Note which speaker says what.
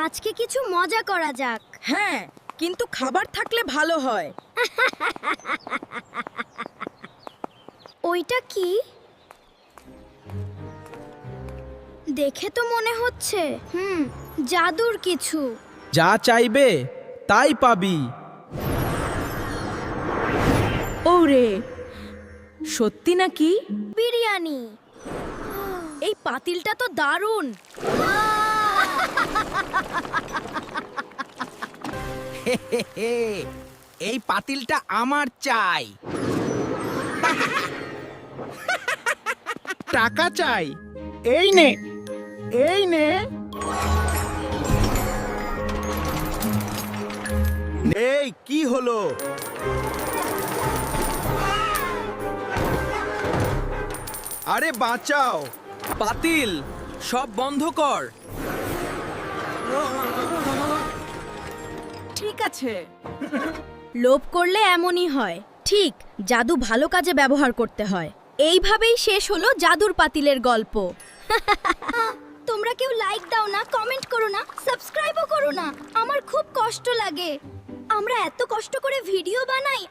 Speaker 1: আজকে কিছু মজা করা যাক।
Speaker 2: হ্যাঁ, কিন্তু খাবার থাকলে ভালো হয়।
Speaker 1: ওইটা কি? দেখে তো মনে হচ্ছে জাদুর কিছু।
Speaker 3: যা চাইবে তাই পাবি।
Speaker 2: ওরে, সত্যি নাকি?
Speaker 1: বিরিয়ানি।
Speaker 2: এই পাতিলটা তো দারুণ।
Speaker 3: এই পাতিলটা আমার চাই। টাকা চাই। এই নে, এই নে। এই কি হলো? আরে বাঁচাও! পাতিল সব বন্ধ কর।
Speaker 2: ঠিক আছে।
Speaker 1: লোভ করলে এমনই হয়। ঠিক, জাদু ভালো কাজে ব্যবহার করতে হয়। এইভাবেই শেষ হলো জাদুর পাতিলের গল্প। তোমরা কেউ লাইক দাও না, কমেন্ট করো না, সাবস্ক্রাইবও করো না। আমার খুব কষ্ট লাগে। আমরা এত কষ্ট করে ভিডিও বানাই,